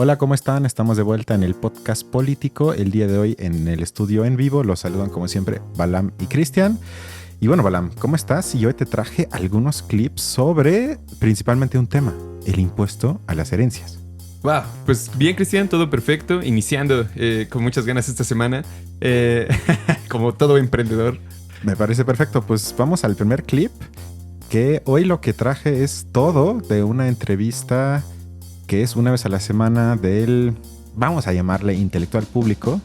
Hola, ¿cómo están? Estamos de vuelta en el podcast político. El día de hoy en el estudio en vivo los saludan como siempre Balam y Cristian. Y bueno, Balam, ¿cómo estás? Y hoy te traje algunos clips sobre principalmente un tema, el impuesto a las herencias. Wow, pues bien, Cristian, todo perfecto. Iniciando con muchas ganas esta semana, como todo emprendedor. Me parece perfecto. Pues vamos al primer clip, que hoy lo que traje es todo de una entrevista que es una vez a la semana del, vamos a llamarle intelectual público,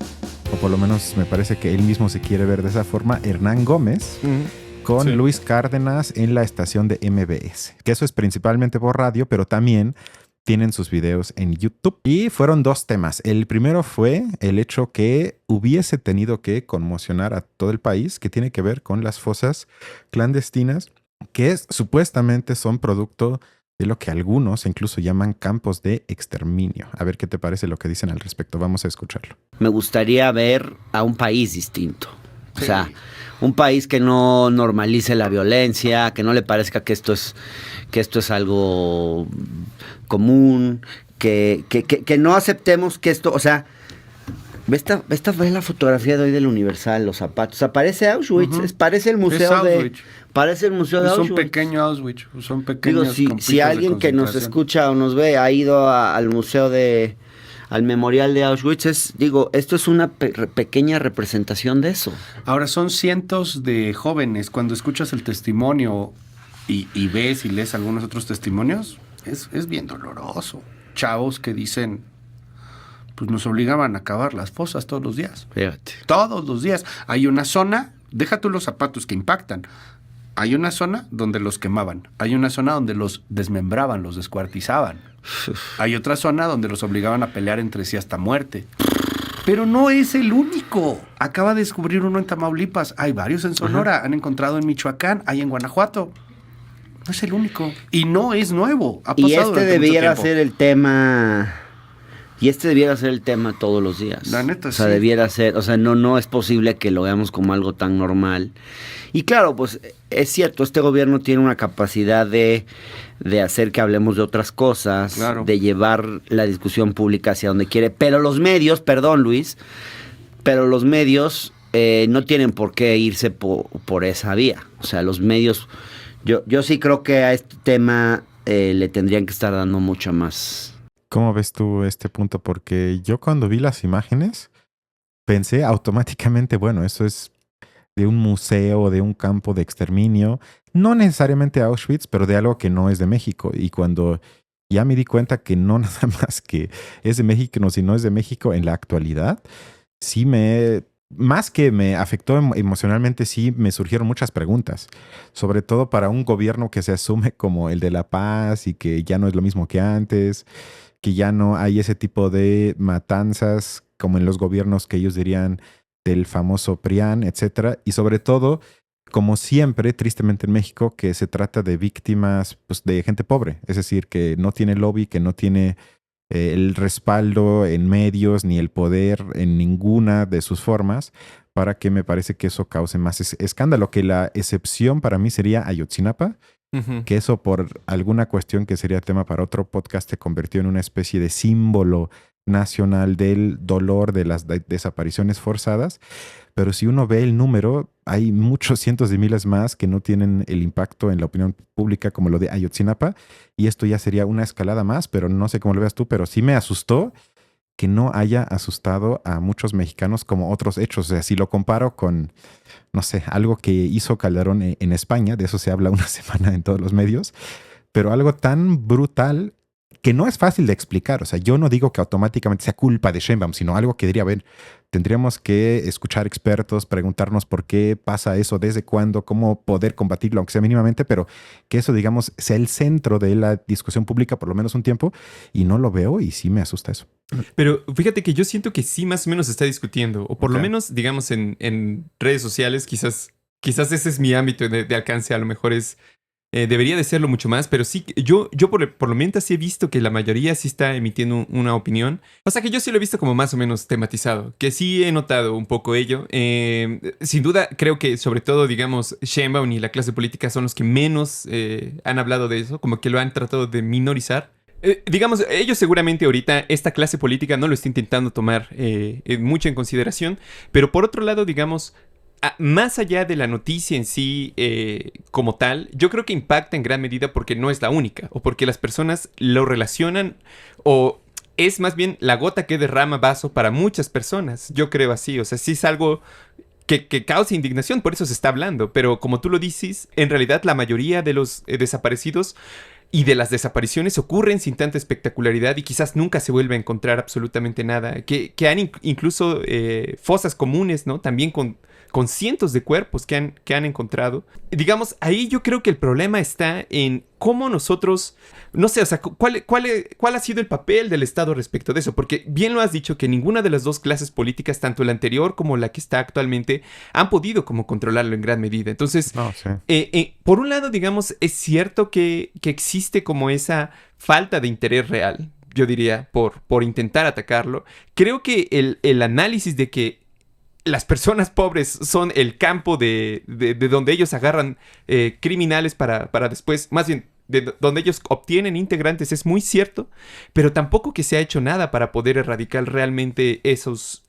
o por lo menos me parece que él mismo se quiere ver de esa forma, Hernán Gómez, con Luis Cárdenas en la estación de MBS. Que eso es principalmente por radio, pero también tienen sus videos en YouTube. Y fueron dos temas. El primero fue el hecho que hubiese tenido que conmocionar a todo el país, que tiene que ver con las fosas clandestinas, que supuestamente son producto de lo que algunos incluso llaman campos de exterminio. A ver qué te parece lo que dicen al respecto. Vamos a escucharlo. Me gustaría ver a un país distinto. O sea, un país que no normalice la violencia, que no le parezca que esto es algo común, que no aceptemos que esto, o sea, ve la fotografía de hoy del Universal, los zapatos. O sea, parece Auschwitz, parece el museo de... Parece el museo de Auschwitz. Es un pequeño Auschwitz, son pequeños. Digo, si alguien que nos escucha o nos ve ha ido al museo al memorial de Auschwitz, esto es una pequeña representación de eso. Ahora, son cientos de jóvenes. Cuando escuchas el testimonio y ves y lees algunos otros testimonios, es bien doloroso. Chavos que dicen, pues nos obligaban a cavar las fosas todos los días. Fíjate. Todos los días. Hay una zona, deja tú los zapatos que impactan. Hay una zona donde los quemaban. Hay una zona donde los desmembraban, los descuartizaban. Hay otra zona donde los obligaban a pelear entre sí hasta muerte. Pero no es el único. Acaba de descubrir uno en Tamaulipas. Hay varios en Sonora. Han encontrado en Michoacán. Hay en Guanajuato. No es el único. Y no es nuevo. Ha pasado y este debiera mucho tiempo. ser el tema... Y este debiera ser el tema todos los días. La neta, o sea, sí. debiera ser, o sea, no es posible que lo veamos como algo tan normal. Y claro, pues es cierto, este gobierno tiene una capacidad de hacer que hablemos de otras cosas, claro, de llevar la discusión pública hacia donde quiere. Pero los medios, perdón Luis, pero los medios no tienen por qué irse por esa vía. O sea, los medios, yo sí creo que a este tema le tendrían que estar dando mucho más. ¿Cómo ves tú este punto? Porque yo cuando vi las imágenes pensé automáticamente, bueno, eso es de un museo, de un campo de exterminio, no necesariamente Auschwitz, pero de algo que no es de México. Y cuando ya me di cuenta que no nada más que es de México, sino es de México en la actualidad, sí más que me afectó emocionalmente, sí me surgieron muchas preguntas, sobre todo para un gobierno que se asume como el de la paz y que ya no es lo mismo que antes, que ya no hay ese tipo de matanzas como en los gobiernos que ellos dirían del famoso PRIAN, etcétera. Y sobre todo, como siempre, tristemente en México, que se trata de víctimas pues, de gente pobre. Es decir, que no tiene lobby, que no tiene el respaldo en medios ni el poder en ninguna de sus formas, para que me parece que eso cause más escándalo. Que la excepción para mí sería Ayotzinapa, que eso por alguna cuestión que sería tema para otro podcast se convirtió en una especie de símbolo nacional del dolor de las desapariciones forzadas. Pero si uno ve el número, hay muchos cientos de miles más que no tienen el impacto en la opinión pública como lo de Ayotzinapa, y esto ya sería una escalada más, pero no sé cómo lo veas tú, pero sí me asustó que no haya asustado a muchos mexicanos como otros hechos. O sea, si lo comparo con, no sé, algo que hizo Calderón en España, de eso se habla una semana en todos los medios, pero algo tan brutal que no es fácil de explicar. O sea, yo no digo que automáticamente sea culpa de Sheinbaum, sino algo que diría, a ver, tendríamos que escuchar expertos, preguntarnos por qué pasa eso, desde cuándo, cómo poder combatirlo, aunque sea mínimamente, pero que eso, digamos, sea el centro de la discusión pública por lo menos un tiempo, y no lo veo y sí me asusta eso. Pero fíjate que yo siento que sí más o menos se está discutiendo, o por lo menos, digamos, en redes sociales, quizás ese es mi ámbito de alcance, a lo mejor debería de serlo mucho más, pero sí, yo por lo menos sí he visto que la mayoría sí está emitiendo una opinión. O sea que yo sí lo he visto como más o menos tematizado, que sí he notado un poco ello. Sin duda, creo que sobre todo, digamos, Sheinbaum y la clase política son los que menos han hablado de eso, como que lo han tratado de minorizar. digamos, ellos seguramente ahorita esta clase política no lo está intentando tomar mucho en consideración, pero por otro lado, digamos, más allá de la noticia en sí como tal, yo creo que impacta en gran medida porque no es la única, o porque las personas lo relacionan, o es más bien la gota que derrama vaso para muchas personas. Yo creo así, o sea, sí es algo que causa indignación, por eso se está hablando, pero como tú lo dices, en realidad la mayoría de los desaparecidos y de las desapariciones ocurren sin tanta espectacularidad y quizás nunca se vuelve a encontrar absolutamente nada. Que han incluso fosas comunes, ¿no? También con cientos de cuerpos que han encontrado. Digamos, ahí yo creo que el problema está en cómo nosotros, no sé, o sea, ¿cuál ha sido el papel del Estado respecto de eso? Porque bien lo has dicho que ninguna de las dos clases políticas, tanto la anterior como la que está actualmente, han podido como controlarlo en gran medida. Entonces, No, sí. por un lado, digamos, es cierto que existe como esa falta de interés real, yo diría, por intentar atacarlo. Creo que el análisis de que las personas pobres son el campo de donde ellos agarran criminales para después, más bien, de donde ellos obtienen integrantes, es muy cierto, pero tampoco que se ha hecho nada para poder erradicar realmente esos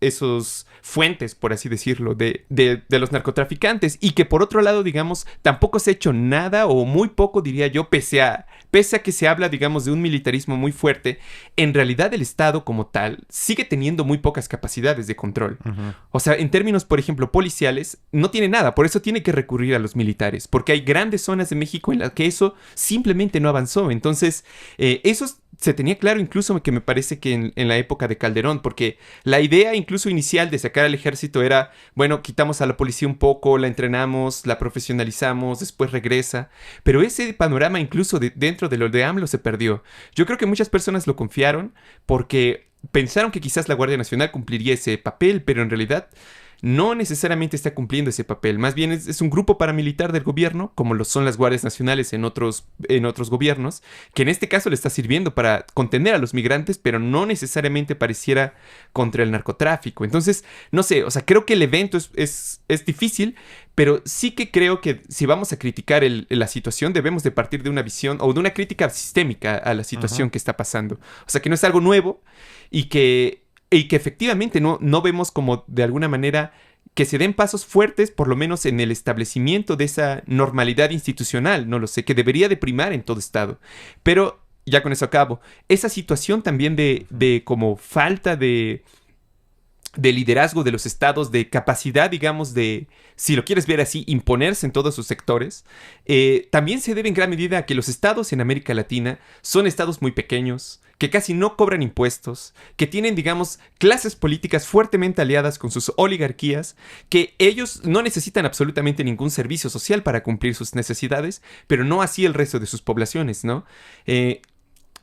fuentes, por así decirlo, de los narcotraficantes, y que por otro lado, digamos, tampoco se ha hecho nada o muy poco, diría yo, pese a que se habla, digamos, de un militarismo muy fuerte. En realidad el Estado como tal sigue teniendo muy pocas capacidades de control. Ujú. O sea, en términos, por ejemplo, policiales, no tiene nada, por eso tiene que recurrir a los militares, porque hay grandes zonas de México en las que eso simplemente no avanzó. Entonces, eso se tenía claro incluso, que me parece que en la época de Calderón, porque la idea incluso inicial de sacar al ejército era, bueno, quitamos a la policía un poco, la entrenamos, la profesionalizamos, después regresa, pero ese panorama incluso dentro de lo de AMLO se perdió. Yo creo que muchas personas lo confiaron porque pensaron que quizás la Guardia Nacional cumpliría ese papel, pero en realidad no necesariamente está cumpliendo ese papel. Más bien es un grupo paramilitar del gobierno, como lo son las Guardias Nacionales en otros gobiernos, que en este caso le está sirviendo para contener a los migrantes, pero no necesariamente pareciera contra el narcotráfico. Entonces, no sé, o sea, creo que el evento es difícil, pero sí que creo que si vamos a criticar la situación, debemos de partir de una visión o de una crítica sistémica a la situación que está pasando. O sea, que no es algo nuevo y que efectivamente no vemos como de alguna manera que se den pasos fuertes, por lo menos en el establecimiento de esa normalidad institucional, no lo sé, que debería de primar en todo estado. Pero, ya con eso acabo, esa situación también de como falta de liderazgo de los estados, de capacidad, digamos, de, si lo quieres ver así, imponerse en todos sus sectores, también se debe en gran medida a que los estados en América Latina son estados muy pequeños, que casi no cobran impuestos, que tienen, digamos, clases políticas fuertemente aliadas con sus oligarquías, que ellos no necesitan absolutamente ningún servicio social para cumplir sus necesidades, pero no así el resto de sus poblaciones, ¿no?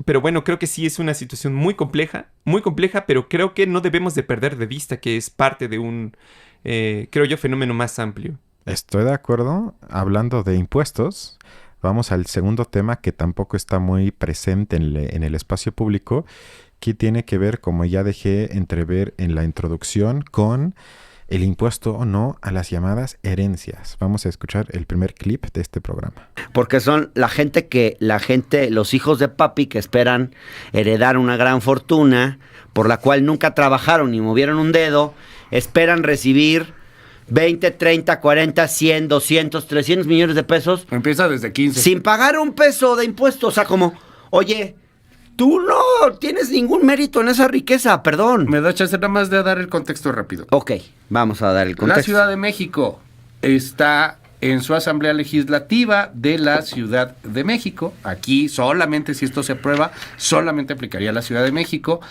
Pero bueno, creo que sí es una situación muy compleja, pero creo que no debemos de perder de vista que es parte de un, creo yo, fenómeno más amplio. Estoy de acuerdo. Hablando de impuestos, vamos al segundo tema que tampoco está muy presente en el espacio público, que tiene que ver, como ya dejé entrever en la introducción, con el impuesto o no a las llamadas herencias. Vamos a escuchar el primer clip de este programa. Porque son la gente, los hijos de papi que esperan heredar una gran fortuna, por la cual nunca trabajaron ni movieron un dedo, esperan recibir 20, 30, 40, 100, 200, 300 millones de pesos. Empieza desde 15. Sin pagar un peso de impuestos. O sea, como, oye, tú no tienes ningún mérito en esa riqueza, perdón. Me da chance nada más de dar el contexto rápido. Ok, vamos a dar el contexto. La Ciudad de México está en su Asamblea Legislativa de la Ciudad de México. Aquí solamente, si esto se aprueba, solamente aplicaría a la Ciudad de México.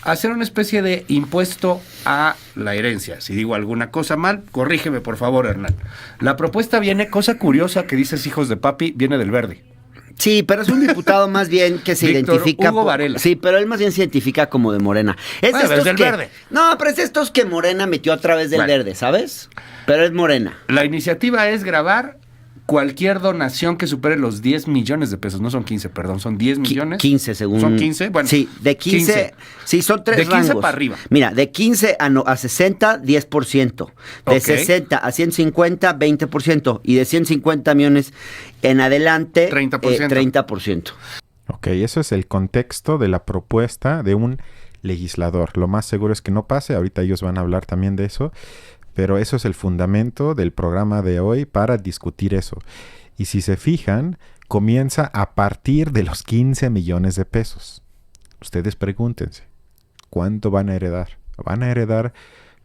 Hacer una especie de impuesto a la herencia. Si digo alguna cosa mal, corrígeme por favor, Hernán. La propuesta viene, cosa curiosa que dices hijos de papi, viene del Verde. Sí, pero es un diputado más bien que se Víctor identifica... Hugo Varela. Sí, pero él más bien se identifica como de Morena. Es Bueno, estos es del que... Verde. No, pero es de estos que Morena metió a través del Bueno. Verde, ¿sabes? Pero es Morena. La iniciativa es gravar cualquier donación que supere los 10 millones de pesos. No son 15, perdón, son 10 millones. 15 según... ¿Son 15? Bueno. Sí, de 15... Sí, son tres De 15 rangos. para arriba. Mira, de 15 a 60, 10%. De Ok. 60 a 150, 20%. Y de 150 millones en adelante, 30%. 30%. Ok, eso es el contexto de la propuesta de un legislador. Lo más seguro es que no pase, ahorita ellos van a hablar también de eso, pero eso es el fundamento del programa de hoy para discutir eso. Y si se fijan, comienza a partir de los 15 millones de pesos. Ustedes pregúntense, ¿cuánto van a heredar? ¿Van a heredar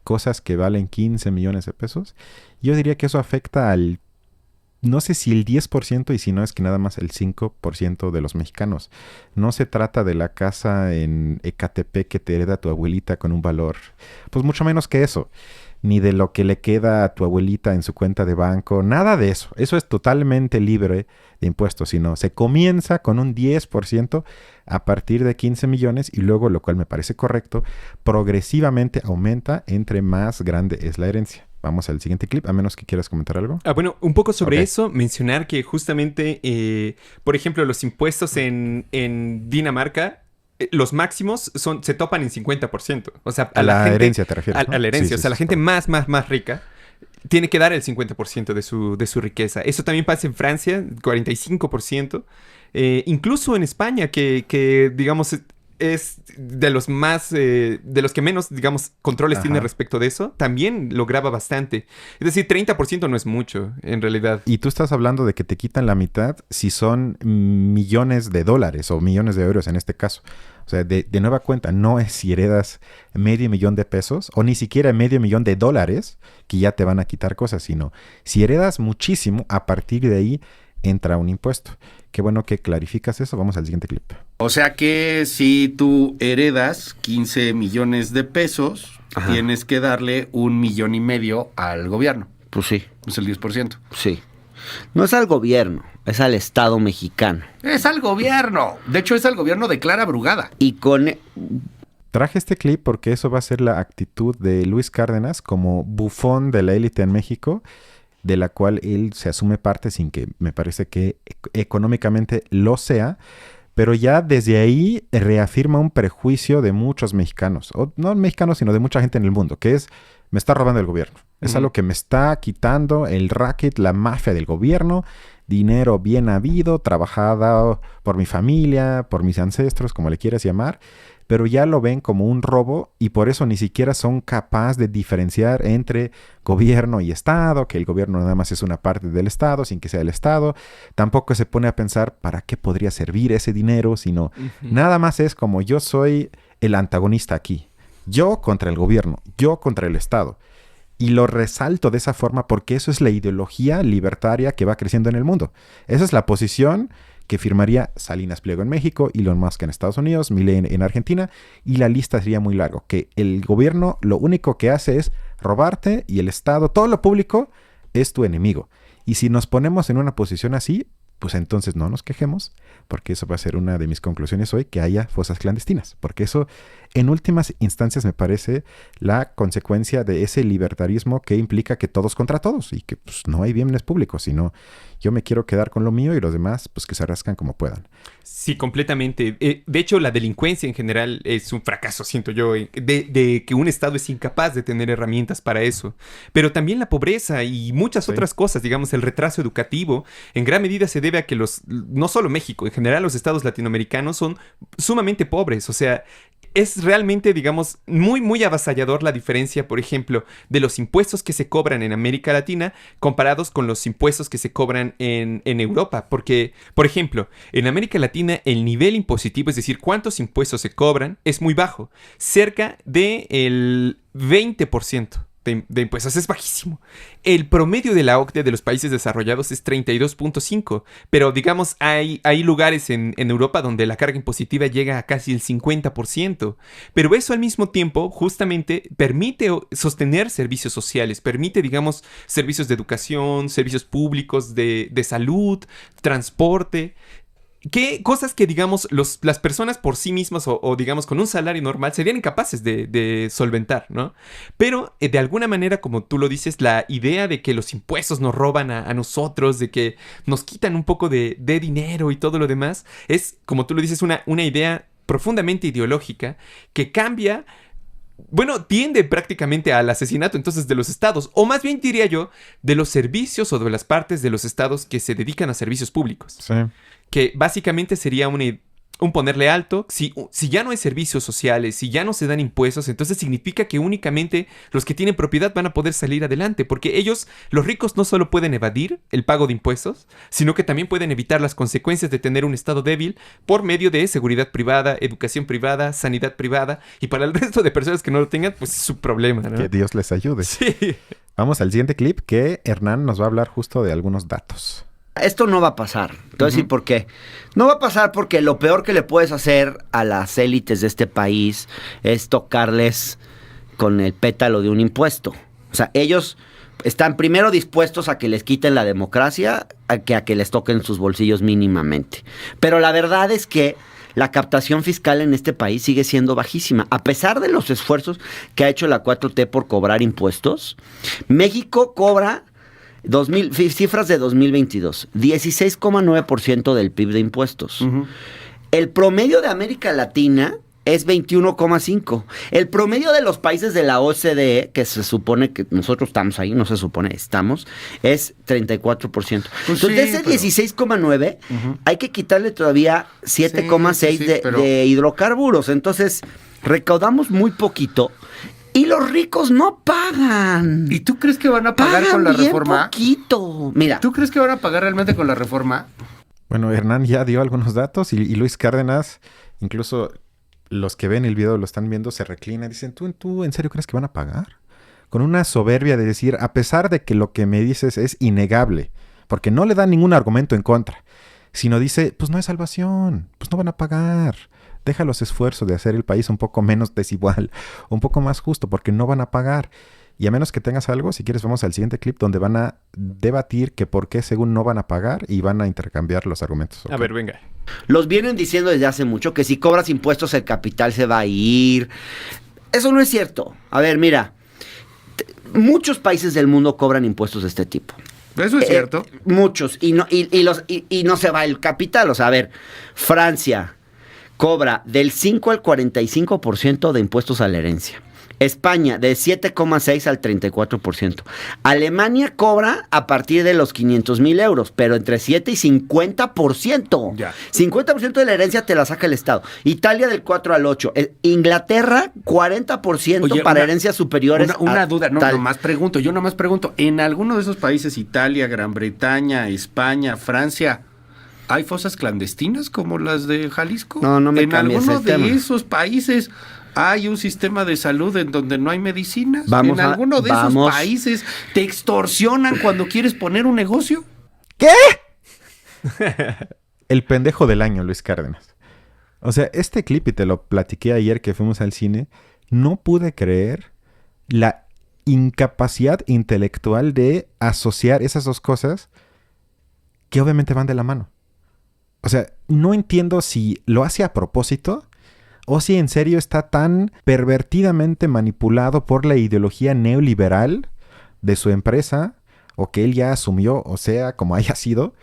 cosas que valen 15 millones de pesos? Yo diría que eso afecta al, no sé si el 10% y si no es que nada más el 5% de los mexicanos. No se trata de la casa en Ecatepec que te hereda tu abuelita con un valor, pues mucho menos que eso. Ni de lo que le queda a tu abuelita en su cuenta de banco, nada de eso. Eso es totalmente libre de impuestos, sino se comienza con un 10% a partir de 15 millones y luego, lo cual me parece correcto, progresivamente aumenta entre más grande es la herencia. Vamos al siguiente clip, a menos que quieras comentar algo. Bueno, un poco sobre Ok. eso, mencionar que justamente, por ejemplo, los impuestos en Dinamarca, los máximos se topan en 50%. O sea, A la gente, herencia te refieres, ¿no? a la herencia. Sí, O sí, sea, la sí, gente correcto. más rica tiene que dar el 50% de su riqueza. Eso también pasa en Francia, 45%. Incluso en España, que digamos, es de los más, de los que menos, digamos, controles tiene Ajá. respecto de eso, también lo graba bastante. Es decir, 30% no es mucho, en realidad. Y tú estás hablando de que te quitan la mitad si son millones de dólares o millones de euros en este caso. O sea, de nueva cuenta, no es si heredas $500,000 de pesos o ni siquiera $500,000 de dólares que ya te van a quitar cosas, sino si heredas muchísimo, a partir de ahí entra un impuesto. Qué bueno que clarificas eso. Vamos al siguiente clip. O sea que si tú heredas 15 millones de pesos, Ajá. tienes que darle 1,5 millones al gobierno. Pues sí, Es el 10%. sí. No es al gobierno, es al Estado mexicano. Es al gobierno. De hecho, es al gobierno de Clara Brugada. Y con... Traje este clip porque eso va a ser la actitud de Luis Cárdenas como bufón de la élite en México, de la cual él se asume parte sin que me parece que económicamente lo sea, pero ya desde ahí reafirma un prejuicio de muchos mexicanos, o no mexicanos, sino de mucha gente en el mundo, que es, me está robando el gobierno. Es algo que me está quitando el racket, la mafia del gobierno, dinero bien habido, trabajado por mi familia, por mis ancestros, como le quieras llamar, pero ya lo ven como un robo y por eso ni siquiera son capaces de diferenciar entre gobierno y Estado, que el gobierno nada más es una parte del Estado sin que sea el Estado. Tampoco se pone a pensar para qué podría servir ese dinero, sino nada más es como yo soy el antagonista aquí. Yo contra el gobierno, yo contra el Estado. Y lo resalto de esa forma porque eso es la ideología libertaria que va creciendo en el mundo. Esa es la posición que firmaría Salinas Pliego en México, Elon Musk en Estados Unidos, Milei en Argentina, y la lista sería muy larga. Que el gobierno lo único que hace es robarte y el Estado, todo lo público, es tu enemigo. Y si nos ponemos en una posición así, pues entonces no nos quejemos, porque eso va a ser una de mis conclusiones hoy, que haya fosas clandestinas, porque eso en últimas instancias me parece la consecuencia de ese libertarismo que implica que todos contra todos y que pues, no hay bienes públicos, sino yo me quiero quedar con lo mío y los demás pues que se rascan como puedan. Sí, completamente. De hecho, la delincuencia en general es un fracaso, siento yo, de que un Estado es incapaz de tener herramientas para eso. Pero también la pobreza y muchas otras cosas, digamos, el retraso educativo, en gran medida se debe a que no solo México, en general los estados latinoamericanos son sumamente pobres. O sea, es realmente, digamos, muy avasallador la diferencia, por ejemplo, de los impuestos que se cobran en América Latina comparados con los impuestos que se cobran en Europa. Porque, por ejemplo, en América Latina el nivel impositivo, es decir, cuántos impuestos se cobran, es muy bajo. Cerca del 20%. De impuestos, es bajísimo. El promedio de la OCDE de los países desarrollados es 32.5, pero digamos hay lugares en Europa donde la carga impositiva llega a casi el 50%, pero eso al mismo tiempo justamente permite sostener servicios sociales, permite digamos servicios de educación, servicios públicos de salud, transporte. ¿Qué cosas que, digamos, las personas por sí mismas o, digamos, con un salario normal serían incapaces de solventar, ¿no? Pero, de alguna manera, como tú lo dices, la idea de que los impuestos nos roban a nosotros, de que nos quitan un poco de dinero y todo lo demás, es, como tú lo dices, una idea profundamente ideológica que cambia... Bueno, tiende prácticamente al asesinato entonces de los estados, o más bien diría yo, de los servicios o de las partes de los estados que se dedican a servicios públicos. Sí. Que básicamente sería un ponerle alto. Si ya no hay servicios sociales, si ya no se dan impuestos, entonces significa que únicamente los que tienen propiedad van a poder salir adelante. Porque ellos, los ricos, no solo pueden evadir el pago de impuestos, sino que también pueden evitar las consecuencias de tener un Estado débil por medio de seguridad privada, educación privada, sanidad privada. Y para el resto de personas que no lo tengan, pues es su problema, ¿no? Que Dios les ayude. Sí. Vamos al siguiente clip que Hernán nos va a hablar justo de algunos datos. Esto no va a pasar. Te voy a decir por qué. No va a pasar porque lo peor que le puedes hacer a las élites de este país es tocarles con el pétalo de un impuesto. O sea, ellos están primero dispuestos a que les quiten la democracia a que les toquen sus bolsillos mínimamente. Pero la verdad es que la captación fiscal en este país sigue siendo bajísima. A pesar de los esfuerzos que ha hecho la 4T por cobrar impuestos, México cobra cifras de 2022, 16,9% del PIB de impuestos. Ujú. El promedio de América Latina es 21,5%. El promedio de los países de la OCDE, que se supone que nosotros estamos ahí, no se supone, estamos, es 34%. Pues Entonces, sí, de ese pero- 16,9%, Ujú. hay que quitarle todavía 7,6% Sí, pero- de hidrocarburos. Entonces, recaudamos muy poquito y los ricos no pagan. ¿Y tú crees que van a pagar Pagan con la bien reforma? poquito. Mira, ¿Tú crees que van a pagar realmente con la reforma? Bueno, Hernán ya dio algunos datos y Luis Cárdenas, incluso los que ven el video lo están viendo, se reclina y dicen, ¿tú en serio crees que van a pagar? Con una soberbia de decir, a pesar de que lo que me dices es innegable, porque no le dan ningún argumento en contra, sino dice, pues no hay salvación, pues no van a pagar. Deja los esfuerzos de hacer el país un poco menos desigual, un poco más justo, porque no van a pagar. Y a menos que tengas algo, si quieres vamos al siguiente clip donde van a debatir que por qué según no van a pagar y van a intercambiar los argumentos. A ¿Ok? ver, venga. los vienen diciendo desde hace mucho que si cobras impuestos el capital se va a ir. Eso no es cierto. A ver, mira, muchos países del mundo cobran impuestos de este tipo. Eso es cierto. Muchos. Y no se va el capital. O sea, a ver, Francia cobra del 5 al 45% de impuestos a la herencia. España de 7,6 al 34%. Alemania cobra a partir de los 500,000 euros, pero entre 7 y 50%. Ya. 50% de la herencia te la saca el Estado. Italia del 4 al 8. Inglaterra 40% Oye, para una- herencias superiores. Una a duda, no, tal. yo nomás pregunto, en alguno de esos países, Italia, Gran Bretaña, España, Francia, ¿hay fosas clandestinas como las de Jalisco? No, no me En cambies alguno el de tema. esos países hay un sistema de salud en donde no hay medicinas. Vamos en a- alguno de esos vamos. países te extorsionan cuando quieres poner un negocio. El pendejo del año, Luis Cárdenas. O sea, este clip, y te lo platiqué ayer que fuimos al cine, no pude creer la incapacidad intelectual de asociar esas dos cosas que obviamente van de la mano. O sea, no entiendo si lo hace a propósito o si en serio está tan pervertidamente manipulado por la ideología neoliberal de su empresa o que él ya asumió, o sea, como haya sido,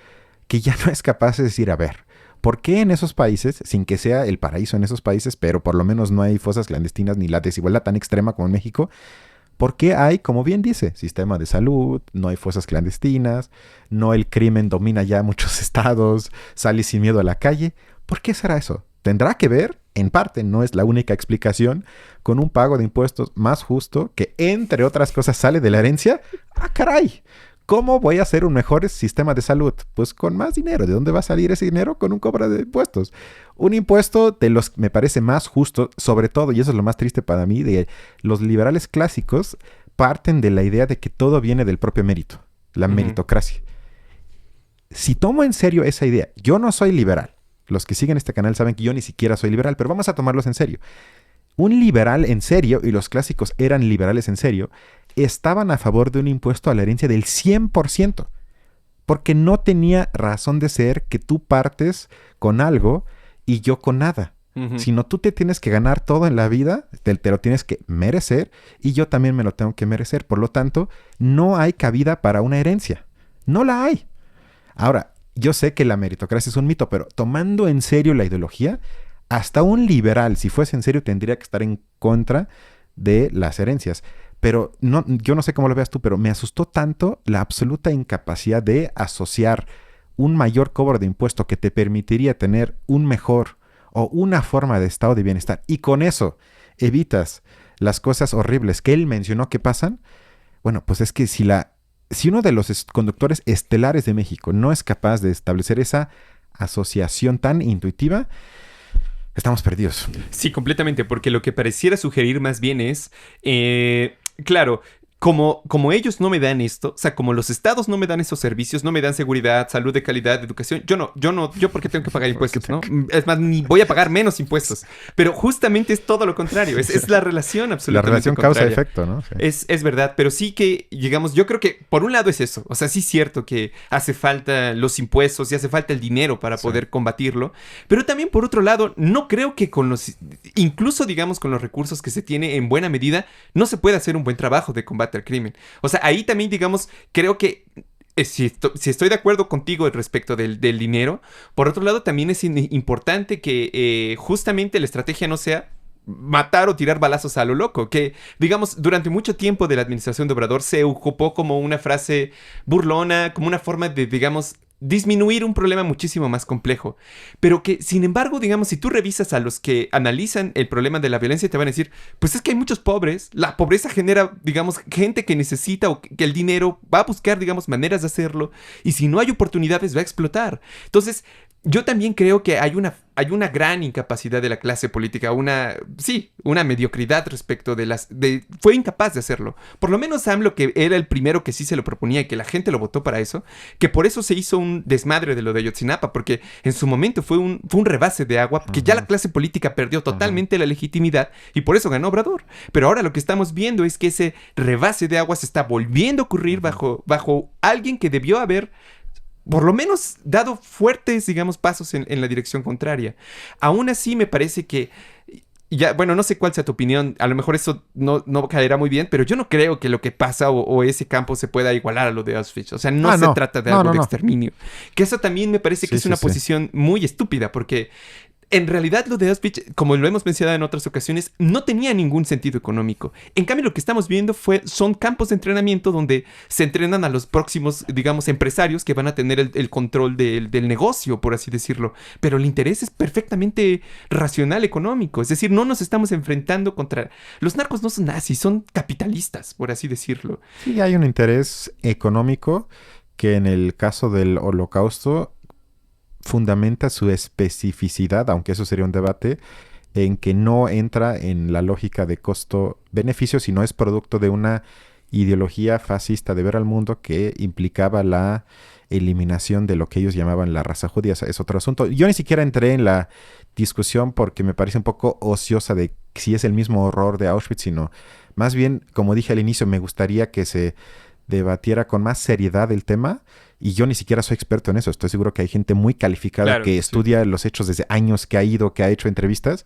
que ya no es capaz de decir, a ver, ¿por qué en esos países, sin que sea el paraíso en esos países, pero por lo menos no hay fosas clandestinas ni la desigualdad tan extrema como en México? ¿Por qué hay, como bien dice, sistema de salud, no hay fosas clandestinas, no el crimen domina ya muchos estados, sale sin miedo a la calle? ¿Por qué será eso? Tendrá que ver, en parte, no es la única explicación, con un pago de impuestos más justo que, entre otras cosas, sale de la herencia. ¡Ah, caray! ¿Cómo voy a hacer un mejor sistema de salud? Pues con más dinero. ¿De dónde va a salir ese dinero? Con un cobro de impuestos. Un impuesto de los que me parece más justo, sobre todo, y eso es lo más triste para mí, de los liberales clásicos parten de la idea de que todo viene del propio mérito, la meritocracia. Si tomo en serio esa idea, yo no soy liberal. Los que siguen este canal saben que yo ni siquiera soy liberal, pero vamos a tomarlos en serio. Un liberal en serio, y los clásicos eran liberales en serio, estaban a favor de un impuesto a la herencia del 100%, porque no tenía razón de ser que tú partes con algo y yo con nada, sino tú te tienes que ganar todo en la vida, te lo tienes que merecer y yo también me lo tengo que merecer. Por lo tanto, no hay cabida para una herencia, no la hay. Ahora, yo sé que la meritocracia es un mito, pero tomando en serio la ideología, hasta un liberal, si fuese en serio, tendría que estar en contra de las herencias. Pero no, yo no sé cómo lo veas tú, pero me asustó tanto la absoluta incapacidad de asociar un mayor cobro de impuesto que te permitiría tener un mejor o una forma de estado de bienestar, y con eso evitas las cosas horribles que él mencionó que pasan, bueno, pues es que si uno de los conductores estelares de México no es capaz de establecer esa asociación tan intuitiva, estamos perdidos. Sí, completamente, porque lo que pareciera sugerir más bien es, claro, como ellos no me dan esto, o sea, como los estados no me dan esos servicios, no me dan seguridad, salud de calidad, educación, yo porque tengo que pagar impuestos, ¿no? Es más, ni voy a pagar menos impuestos. Pero justamente es todo lo contrario, es la relación absolutamente La relación contraria. causa-efecto, ¿no? Sí. Es verdad, pero sí que, digamos, yo creo que por un lado es eso. O sea, sí es cierto que hace falta los impuestos y hace falta el dinero para poder combatirlo. Pero también por otro lado, no creo que incluso digamos con los recursos que se tiene en buena medida, no se puede hacer un buen trabajo de combate al crimen. O sea, ahí también, digamos, creo que si estoy de acuerdo contigo respecto del dinero, por otro lado también es importante que justamente la estrategia no sea matar o tirar balazos a lo loco, que digamos durante mucho tiempo de la administración de Obrador se ocupó como una frase burlona, como una forma de, digamos, disminuir un problema muchísimo más complejo, pero que sin embargo, digamos, si tú revisas a los que analizan el problema de la violencia te van a decir, pues es que hay muchos pobres, la pobreza genera, digamos, gente que necesita o que el dinero va a buscar, digamos, maneras de hacerlo, y si no hay oportunidades va a explotar. Entonces, yo también creo que hay una gran incapacidad de la clase política, una mediocridad respecto fue incapaz de hacerlo. Por lo menos AMLO, que era el primero que sí se lo proponía y que la gente lo votó para eso, que por eso se hizo un desmadre de lo de Ayotzinapa, porque en su momento fue un rebase de agua, que ya la clase política perdió totalmente la legitimidad y por eso ganó Obrador. Pero ahora lo que estamos viendo es que ese rebase de agua se está volviendo a ocurrir bajo alguien que debió haber por lo menos dado fuertes, digamos, pasos en la dirección contraria. Aún así, me parece que, ya, bueno, no sé cuál sea tu opinión, a lo mejor eso no caerá muy bien, pero yo no creo que lo que pasa o ese campo se pueda igualar a lo de Auschwitz. O sea, no se trata de algo de exterminio. Que eso también me parece que es una posición muy estúpida, porque en realidad lo de Auschwitz, como lo hemos mencionado en otras ocasiones, no tenía ningún sentido económico. En cambio, lo que estamos viendo son campos de entrenamiento donde se entrenan a los próximos, digamos, empresarios que van a tener el control del negocio, por así decirlo. Pero el interés es perfectamente racional económico. Es decir, no nos estamos enfrentando contra... Los narcos no son nazis, son capitalistas, por así decirlo. Sí, hay un interés económico que en el caso del Holocausto fundamenta su especificidad, aunque eso sería un debate, en que no entra en la lógica de costo-beneficio, sino es producto de una ideología fascista de ver al mundo que implicaba la eliminación de lo que ellos llamaban la raza judía. Es otro asunto. Yo ni siquiera entré en la discusión porque me parece un poco ociosa de si es el mismo horror de Auschwitz, sino más bien, como dije al inicio, me gustaría que se debatiera con más seriedad el tema. Y yo ni siquiera soy experto en eso. Estoy seguro que hay gente muy calificada que estudia los hechos desde años, que ha hecho entrevistas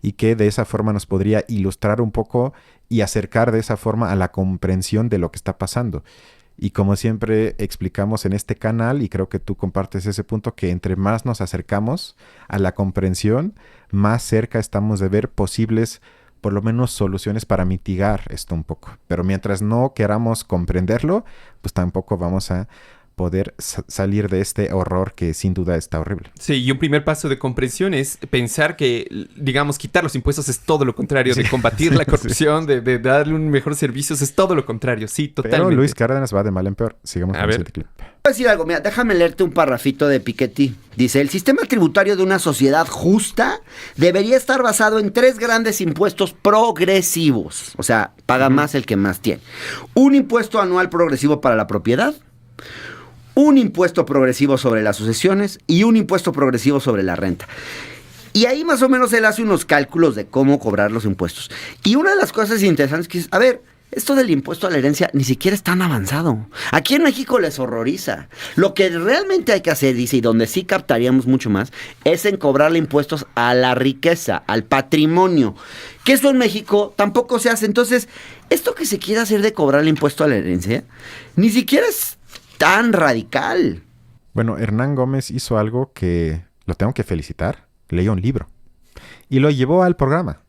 y que de esa forma nos podría ilustrar un poco y acercar de esa forma a la comprensión de lo que está pasando. Y como siempre explicamos en este canal, y creo que tú compartes ese punto, que entre más nos acercamos a la comprensión, más cerca estamos de ver posibles, por lo menos, soluciones para mitigar esto un poco. Pero mientras no queramos comprenderlo, pues tampoco vamos a poder salir de este horror que sin duda está horrible. Sí, y un primer paso de comprensión es pensar que, digamos, quitar los impuestos es todo lo contrario, de combatir la corrupción, de darle un mejor servicio, es todo lo contrario, sí, totalmente. Pero Luis Cárdenas va de mal en peor. Sigamos con el clip. Voy a decir algo, mira, déjame leerte un parrafito de Piketty. Dice, el sistema tributario de una sociedad justa debería estar basado en 3 grandes impuestos progresivos. O sea, paga más el que más tiene. Un impuesto anual progresivo para la propiedad, un impuesto progresivo sobre las sucesiones y un impuesto progresivo sobre la renta. Y ahí más o menos él hace unos cálculos de cómo cobrar los impuestos. Y una de las cosas interesantes que es, a ver, esto del impuesto a la herencia ni siquiera es tan avanzado. Aquí en México les horroriza. Lo que realmente hay que hacer, dice, y donde sí captaríamos mucho más, es en cobrarle impuestos a la riqueza, al patrimonio. Que eso en México tampoco se hace. Entonces, esto que se quiere hacer de cobrarle impuesto a la herencia, ni siquiera es tan radical. Bueno, Hernán Gómez hizo algo que lo tengo que felicitar. Leyó un libro y lo llevó al programa.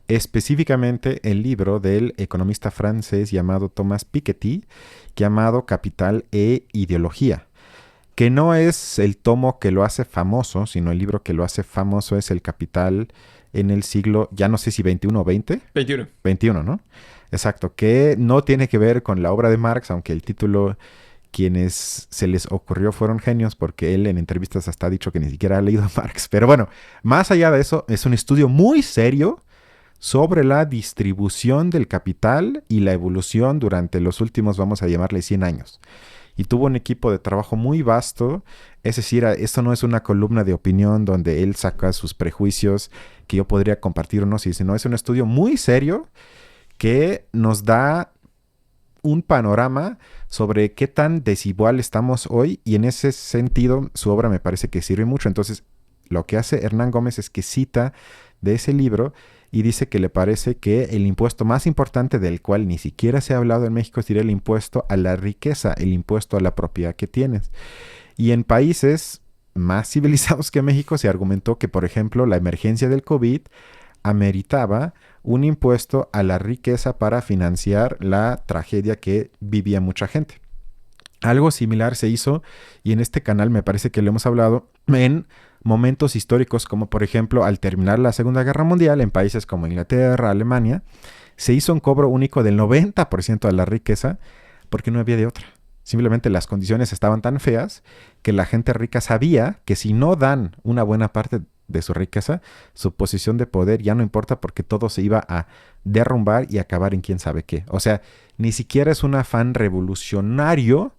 Específicamente el libro del economista francés llamado Thomas Piketty, llamado Capital e Ideología. que no es el tomo que lo hace famoso, sino el libro que lo hace famoso es El Capital en el siglo, ya no sé si 21 o 20. 21. 21, ¿no? Exacto, que no tiene que ver con la obra de Marx, aunque el título, quienes se les ocurrió fueron genios, porque él en entrevistas hasta ha dicho que ni siquiera ha leído a Marx. Pero bueno, más allá de eso, es un estudio muy serio sobre la distribución del capital y la evolución durante los últimos, vamos a llamarle, 100 años. Y tuvo un equipo de trabajo muy vasto, es decir, esto no es una columna de opinión donde él saca sus prejuicios que yo podría compartir o no, sino es un estudio muy serio que nos da un panorama sobre qué tan desigual estamos hoy, y en ese sentido su obra me parece que sirve mucho. Entonces, lo que hace Hernán Gómez es que cita de ese libro y dice que le parece que el impuesto más importante, del cual ni siquiera se ha hablado en México, sería el impuesto a la riqueza, el impuesto a la propiedad que tienes. Y en países más civilizados que México se argumentó que, por ejemplo, la emergencia del COVID ameritaba un impuesto a la riqueza para financiar la tragedia que vivía mucha gente. Algo similar se hizo, y en este canal me parece que lo hemos hablado, en momentos históricos como por ejemplo al terminar la Segunda Guerra Mundial en países como Inglaterra, Alemania, se hizo un cobro único del 90% de la riqueza porque no había de otra. Simplemente las condiciones estaban tan feas que la gente rica sabía que si no dan una buena parte de su riqueza, su posición de poder ya no importa, porque todo se iba a derrumbar y acabar en quién sabe qué. O sea, ni siquiera es un afán revolucionario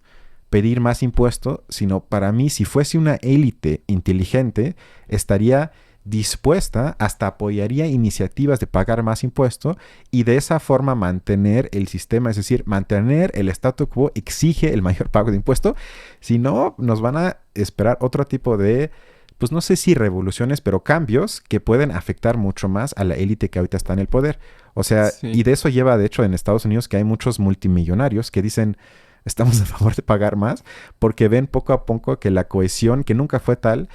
pedir más impuestos, sino para mí, si fuese una élite inteligente, estaría dispuesta, hasta apoyaría iniciativas de pagar más impuestos y de esa forma mantener el sistema, es decir, mantener el statu quo exige el mayor pago de impuestos. Si no, nos van a esperar otro tipo de, pues no sé si revoluciones, pero cambios que pueden afectar mucho más a la élite que ahorita está en el poder. O sea, Sí. y de eso lleva, de hecho, en Estados Unidos que hay muchos multimillonarios que dicen, estamos a favor de pagar más, porque ven poco a poco que la cohesión, que nunca fue tal,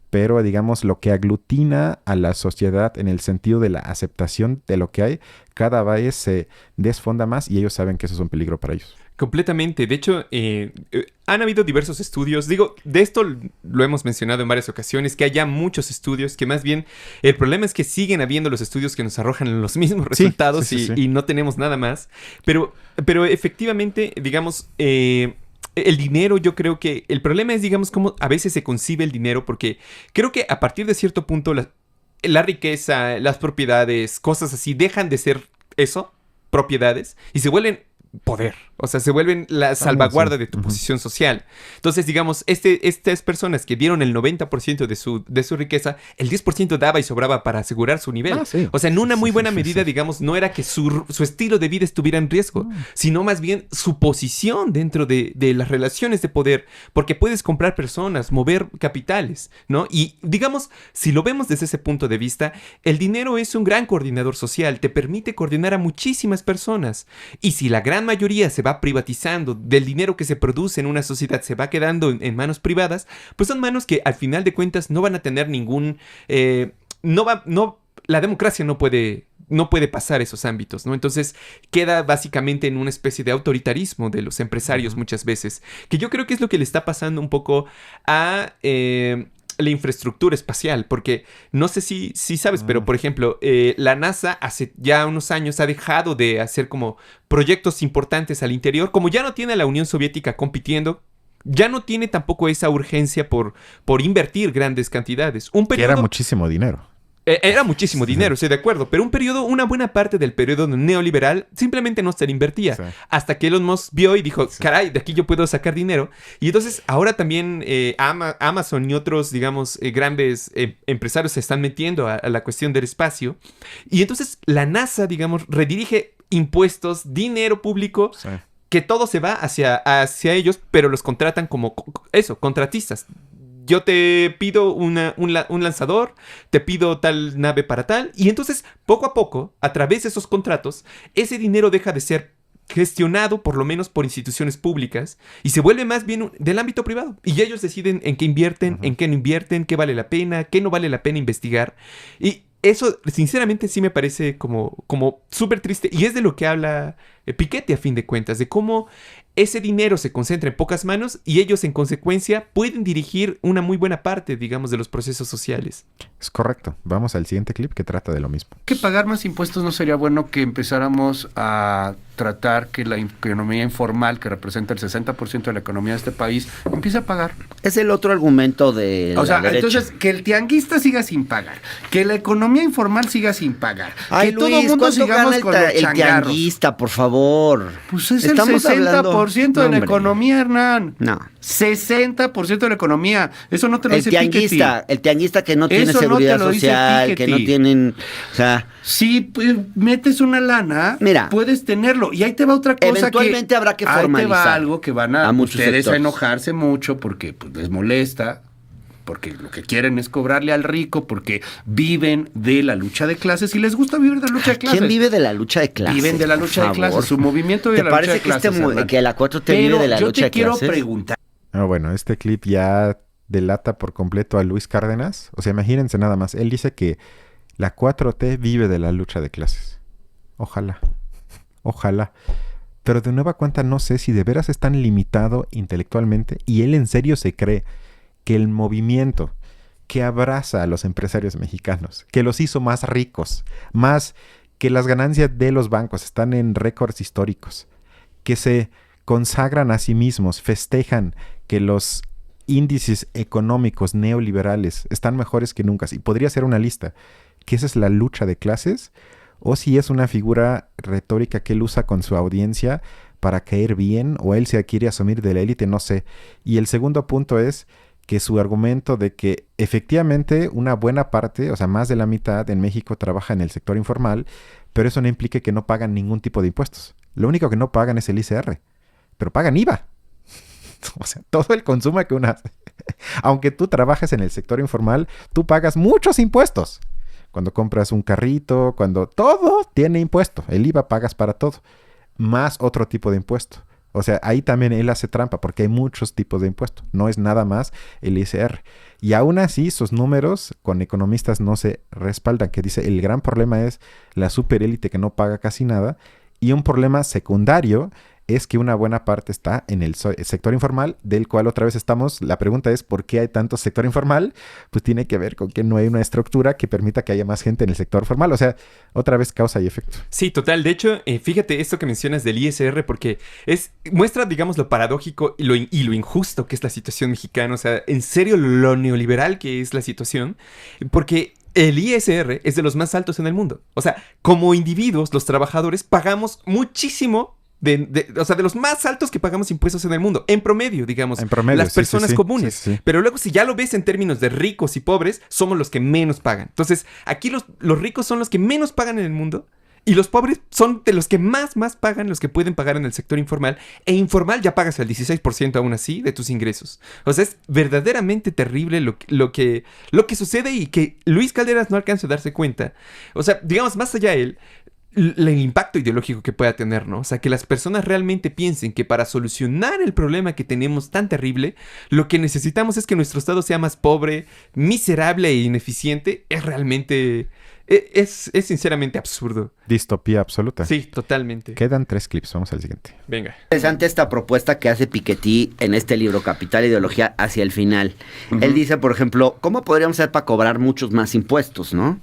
pero digamos lo que aglutina a la sociedad en el sentido de la aceptación de lo que hay, cada vez se desfonda más, y ellos saben que eso es un peligro para ellos. Completamente. De hecho, han habido diversos estudios. Digo, de esto lo hemos mencionado en varias ocasiones, que hay ya muchos estudios, que más bien el problema es que siguen habiendo los estudios que nos arrojan los mismos resultados sí. y no tenemos nada más. Pero efectivamente, digamos, el dinero, yo creo que el problema es, digamos, cómo a veces se concibe el dinero, porque creo que a partir de cierto punto la riqueza, las propiedades, cosas así, dejan de ser eso, propiedades, y se vuelven poder. O sea, se vuelven la salvaguarda de tu posición social. Entonces, digamos, estas personas que dieron el 90% de su riqueza, el 10% daba y sobraba para asegurar su nivel. O sea, en una muy buena medida, digamos, no era que su estilo de vida estuviera en riesgo, sino más bien su posición dentro de las relaciones de poder, porque puedes comprar personas, mover capitales, ¿no? Y, digamos, si lo vemos desde ese punto de vista, el dinero es un gran coordinador social, te permite coordinar a muchísimas personas. Y si la gran mayoría se va privatizando, del dinero que se produce en una sociedad se va quedando en manos privadas, pues son manos que al final de cuentas no van a tener ningún... la democracia no puede pasar esos ámbitos, ¿no? Entonces queda básicamente en una especie de autoritarismo de los empresarios muchas veces, que yo creo que es lo que le está pasando un poco a... la infraestructura espacial, porque no sé si sabes, pero por ejemplo, la NASA hace ya unos años ha dejado de hacer como proyectos importantes al interior, como ya no tiene a la Unión Soviética compitiendo, ya no tiene tampoco esa urgencia por invertir grandes cantidades. Que era muchísimo dinero. Era muchísimo dinero, estoy de acuerdo, pero una buena parte del periodo neoliberal simplemente no se le invertía. Sí. Hasta que Elon Musk vio y dijo, caray, de aquí yo puedo sacar dinero. Y entonces ahora también Amazon y otros, digamos, grandes empresarios se están metiendo a la cuestión del espacio. Y entonces la NASA, digamos, redirige impuestos, dinero público, que todo se va hacia ellos, pero los contratan como contratistas. Yo te pido un lanzador, te pido tal nave para tal, y entonces poco a poco, a través de esos contratos, ese dinero deja de ser gestionado por lo menos por instituciones públicas y se vuelve más bien del ámbito privado. Y ellos deciden en qué invierten, en qué no invierten, qué vale la pena, qué no vale la pena investigar. Y eso, sinceramente, sí me parece como súper triste. Y es de lo que habla Piketty a fin de cuentas, de cómo ese dinero se concentra en pocas manos y ellos en consecuencia pueden dirigir una muy buena parte, digamos, de los procesos sociales. Es correcto. Vamos al siguiente clip que trata de lo mismo. Que pagar más impuestos no sería bueno que empezáramos a tratar que la economía informal, que representa el 60% de la economía de este país, empiece a pagar. Es el otro argumento de O sea, la derecha. entonces, que el tianguista siga sin pagar, que la economía informal siga sin pagar, Ay, que todo Luis, el mundo ¿cuánto sigamos gana con los el changarros. tianguista, por favor? Pues es Estamos el 60% hablando- de No, la hombre. economía, Hernán. No. 60% de la economía. Eso no te lo El dice tianguista que no tiene Eso no te seguridad lo dice social, que Piketty. no tienen, o sea, Si pues, metes una lana, Mira, puedes tenerlo. Y ahí te va otra cosa eventualmente habrá que ahí te formalizar va algo que van a muchos ustedes a sectores. enojarse mucho porque pues, les molesta, porque lo que quieren es cobrarle al rico, porque viven de la lucha de clases y les gusta vivir de la lucha de clases. ¿Quién vive de la lucha de clases? Viven de la lucha de Por clases. favor. Su movimiento vive ¿Te de la lucha parece de que, clases. Hernán. que la 4T Pero vive de la yo lucha te de quiero clases? preguntar. Bueno, este clip ya delata por completo a Luis Cárdenas. O sea, imagínense nada más. Él dice que la 4T vive de la lucha de clases. Ojalá. Ojalá. Pero de nueva cuenta no sé si de veras es tan limitado intelectualmente y él en serio se cree que el movimiento que abraza a los empresarios mexicanos, que los hizo más ricos, más que las ganancias de los bancos están en récords históricos, que se consagran a sí mismos, festejan que los índices económicos neoliberales están mejores que nunca. Y podría ser una lista, que esa es la lucha de clases, o si es una figura retórica que él usa con su audiencia para caer bien, o él se quiere asumir de la élite, no sé. Y el segundo punto es que su argumento de que efectivamente una buena parte, o sea, más de la mitad en México trabaja en el sector informal, pero eso no implica que no pagan ningún tipo de impuestos. Lo único que no pagan es el ICR, pero pagan IVA. O sea, todo el consumo que uno hace. Aunque tú trabajes en el sector informal, tú pagas muchos impuestos. Cuando compras un carrito, cuando todo tiene impuesto. El IVA pagas para todo. Más otro tipo de impuesto. O sea, ahí también él hace trampa porque hay muchos tipos de impuestos. No es nada más el ISR. Y aún así, sus números con economistas no se respaldan. Que dice, el gran problema es la superélite que no paga casi nada. Y un problema secundario es que una buena parte está en el sector informal, del cual otra vez estamos. La pregunta es, ¿por qué hay tanto sector informal? Pues tiene que ver con que no hay una estructura que permita que haya más gente en el sector formal. O sea, otra vez causa y efecto. Sí, total. De hecho, fíjate esto que mencionas del ISR porque muestra, digamos, lo paradójico y lo injusto que es la situación mexicana. O sea, en serio, lo neoliberal que es la situación. Porque el ISR es de los más altos en el mundo. O sea, como individuos, los trabajadores, pagamos muchísimo. O sea, de los más altos que pagamos impuestos en el mundo. En promedio, digamos. En promedio, las personas comunes. Sí. Pero luego, si ya lo ves en términos de ricos y pobres, somos los que menos pagan. Entonces, aquí los ricos son los que menos pagan en el mundo. Y los pobres son de los que más pagan, los que pueden pagar en el sector informal. E informal ya pagas el 16% aún así de tus ingresos. O sea, es verdaderamente terrible lo que sucede y que Luis Calderas no alcanza a darse cuenta. O sea, digamos, más allá de él, el impacto ideológico que pueda tener, ¿no? O sea, que las personas realmente piensen que para solucionar el problema que tenemos tan terrible, lo que necesitamos es que nuestro estado sea más pobre, miserable e ineficiente, es realmente... Es sinceramente absurdo. Distopía absoluta. Sí, totalmente. Quedan 3 clips. Vamos al siguiente. Venga. Interesante esta propuesta que hace Piketty en este libro, Capital e Ideología, hacia el final. Él dice, por ejemplo, ¿cómo podríamos hacer para cobrar muchos más impuestos, no?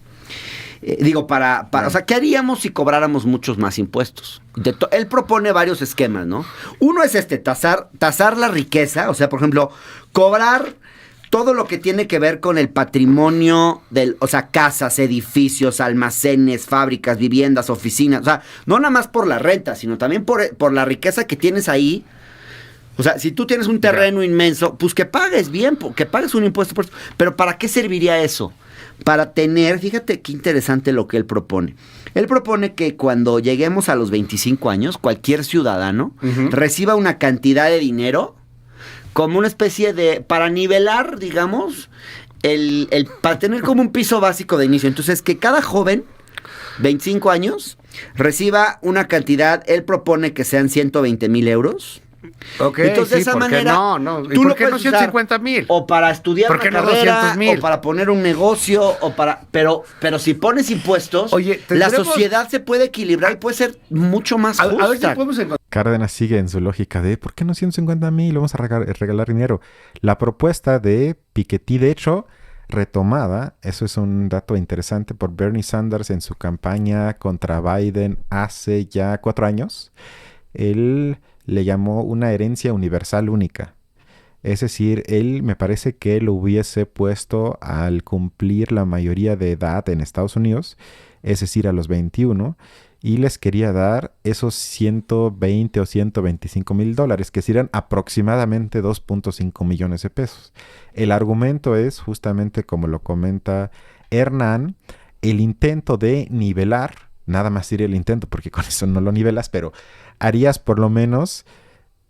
O sea, ¿qué haríamos si cobráramos muchos más impuestos? Él propone varios esquemas, ¿no? Uno es tasar la riqueza, o sea, por ejemplo, cobrar todo lo que tiene que ver con el patrimonio o sea, casas, edificios, almacenes, fábricas, viviendas, oficinas, o sea, no nada más por la renta, sino también por la riqueza que tienes ahí. O sea, si tú tienes un terreno inmenso, pues que pagues bien, que pagues un impuesto por eso. Pero ¿para qué serviría eso? Para tener, fíjate qué interesante lo que él propone. Él propone que cuando lleguemos a los 25 años, cualquier ciudadano reciba una cantidad de dinero como una especie para nivelar, digamos, para tener como un piso básico de inicio. Entonces, que cada joven, 25 años, reciba una cantidad, él propone que sean 120,000 euros Ok, Entonces, de sí, esa ¿por qué manera, no? ¿Y tú por lo qué no puedes usar 150,000? o para estudiar ¿Por una qué no carrera, 200,000? o para poner un negocio, o para... Pero si pones impuestos, Oye, la tendremos- sociedad se puede equilibrar y puede ser mucho más A ver si justa. podemos encontrar. Cárdenas sigue en su lógica de ¿por qué no 150,000? Vamos a regalar dinero. La propuesta de Piketty, de hecho, retomada, eso es un dato interesante, por Bernie Sanders en su campaña contra Biden hace ya 4 años. Él le llamó una herencia universal única. Es decir, él me parece que lo hubiese puesto al cumplir la mayoría de edad en Estados Unidos, es decir, a los 21, y les quería dar esos 120 o 125 mil dólares, que serían aproximadamente 2.5 millones de pesos. El argumento es, justamente como lo comenta Hernán, el intento de nivelar, nada más sería el intento, porque con eso no lo nivelas, pero harías por lo menos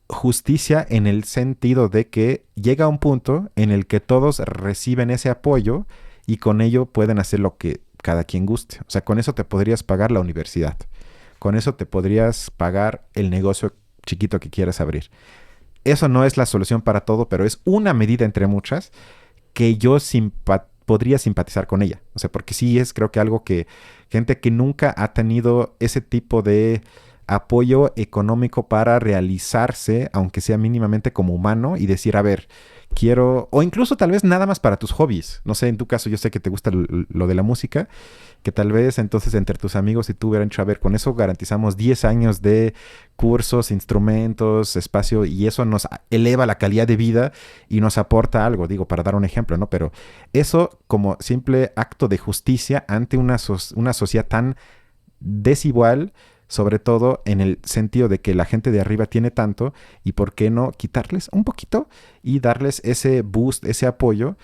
justicia en el sentido de que llega un punto en el que todos reciben ese apoyo y con ello pueden hacer lo que cada quien guste. O sea, con eso te podrías pagar la universidad. Con eso te podrías pagar el negocio chiquito que quieras abrir. Eso no es la solución para todo, pero es una medida entre muchas que yo podría simpatizar con ella. O sea, porque sí es, creo que algo que gente que nunca ha tenido ese tipo de apoyo económico para realizarse, aunque sea mínimamente como humano, y decir, a ver, quiero, o incluso tal vez nada más para tus hobbies. No sé, en tu caso yo sé que te gusta lo de la música, que tal vez entonces entre tus amigos y tú hubieran dicho, a ver, con eso garantizamos 10 años de cursos, instrumentos, espacio, y eso nos eleva la calidad de vida y nos aporta algo, digo, para dar un ejemplo, ¿no? Pero eso como simple acto de justicia ante una sociedad tan desigual, sobre todo en el sentido de que la gente de arriba tiene tanto, y por qué no quitarles un poquito y darles ese boost, ese apoyo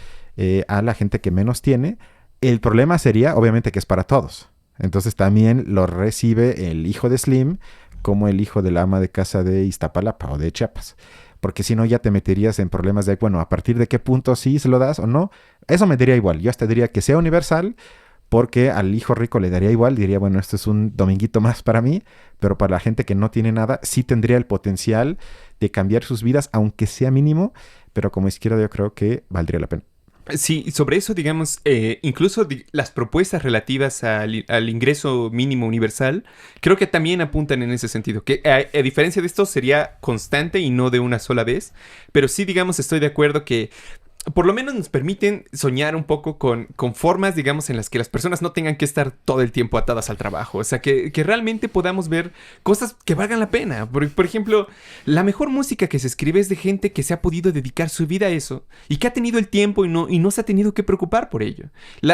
a la gente que menos tiene. El problema sería, obviamente, que es para todos. Entonces también lo recibe el hijo de Slim como el hijo de la ama de casa de Iztapalapa o de Chiapas. Porque si no ya te meterías en problemas de, bueno, a partir de qué punto sí se lo das o no. Eso me diría igual. Yo hasta diría que sea universal, porque al hijo rico le daría igual, diría, bueno, esto es un dominguito más para mí, pero para la gente que no tiene nada, sí tendría el potencial de cambiar sus vidas, aunque sea mínimo, pero como izquierda yo creo que valdría la pena. Sí, sobre eso, digamos, incluso las propuestas relativas al ingreso mínimo universal, creo que también apuntan en ese sentido, que a diferencia de esto sería constante y no de una sola vez, pero sí, digamos, estoy de acuerdo que por lo menos nos permiten soñar un poco con formas, digamos, en las que las personas no tengan que estar todo el tiempo atadas al trabajo. O sea, que realmente podamos ver cosas que valgan la pena. Por ejemplo, la mejor música que se escribe es de gente que se ha podido dedicar su vida a eso y que ha tenido el tiempo y no se ha tenido que preocupar por ello.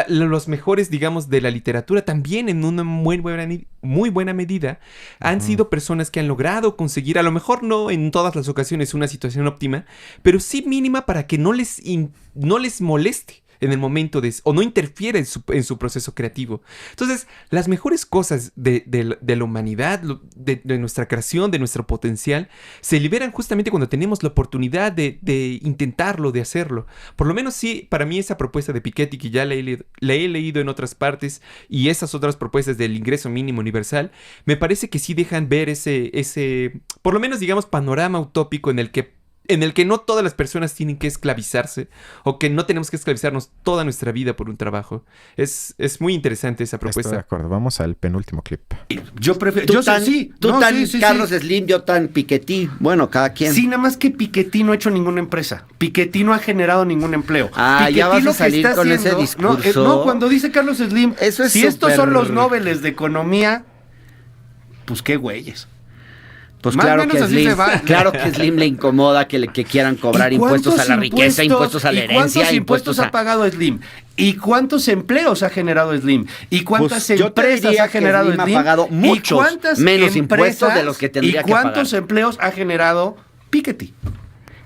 Los mejores, digamos, de la literatura también en una muy buena medida han sido personas que han logrado conseguir, a lo mejor no en todas las ocasiones una situación óptima, pero sí mínima para que no les moleste en el momento o no interfiere en su proceso creativo. Entonces, las mejores cosas de la humanidad, de nuestra creación, de nuestro potencial, se liberan justamente cuando tenemos la oportunidad de intentarlo, de hacerlo. Por lo menos sí, para mí esa propuesta de Piketty, que ya la he leído en otras partes, y esas otras propuestas del ingreso mínimo universal, me parece que sí dejan ver ese por lo menos, digamos, panorama utópico en el que no todas las personas tienen que esclavizarse, o que no tenemos que esclavizarnos toda nuestra vida por un trabajo. Es muy interesante esa propuesta. Estoy de acuerdo. Vamos al penúltimo clip. Yo prefiero. Tú tan Carlos sí. Slim, yo tan Piketty. Bueno, cada quien. Sí, nada más que Piketty no ha hecho ninguna empresa. Piketty no ha generado ningún empleo. Ah, Piketty ya vas lo a que salir está con haciendo- ese discurso. No, cuando dice Carlos Slim, Eso es si estos son súper- los Nobeles de economía, pues qué güeyes. Pues Más o claro menos que, así Slim, se va. claro que Slim le incomoda que quieran cobrar ¿Y impuestos cuántos a la riqueza, impuestos a la ¿Y cuántos herencia, impuestos ha pagado Slim? ¿Y cuántos empleos ha generado Slim? ¿Y cuántas Pues yo te empresas diría ha generado que Slim Slim? ha pagado ¿Y muchos cuántas menos impuestos empresas de los que tendría que ¿Y cuántos pagar? empleos ha generado Piketty?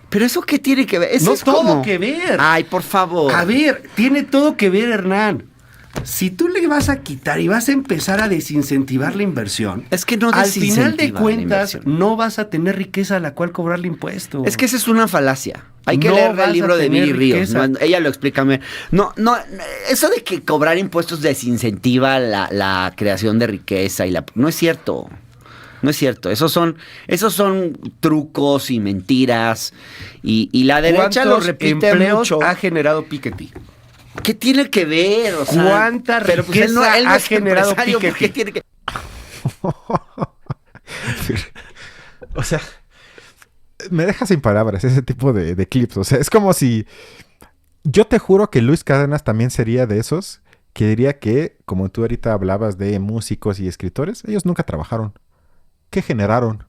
Pero eso qué tiene que ver, eso No es todo como... que ver. Ay, por favor. A ver, tiene todo que ver, Hernán. Si tú le vas a quitar y vas a empezar a desincentivar la inversión, Es que no al final de desincentiva la cuentas inversión. no vas a tener riqueza a la cual cobrarle impuesto. Es que esa es una falacia. Hay que No leer vas el libro a de tener Billy Ríos. riqueza. ¿No? Ella lo explica. No, eso de que cobrar impuestos desincentiva la creación de riqueza no es cierto. No es cierto. Esos son trucos y mentiras. Y la derecha lo repite mucho. Ha generado Piketty? ¿Qué tiene que ver? O sea, ¿Cuánta pero riqueza él no ha es generado empresario, ¿por Piketty? qué tiene que...? O sea, me deja sin palabras ese tipo de clips. O sea, es como si... Yo te juro que Luis Cárdenas también sería de esos que diría que, como tú ahorita hablabas de músicos y escritores, ellos nunca trabajaron. ¿Qué generaron?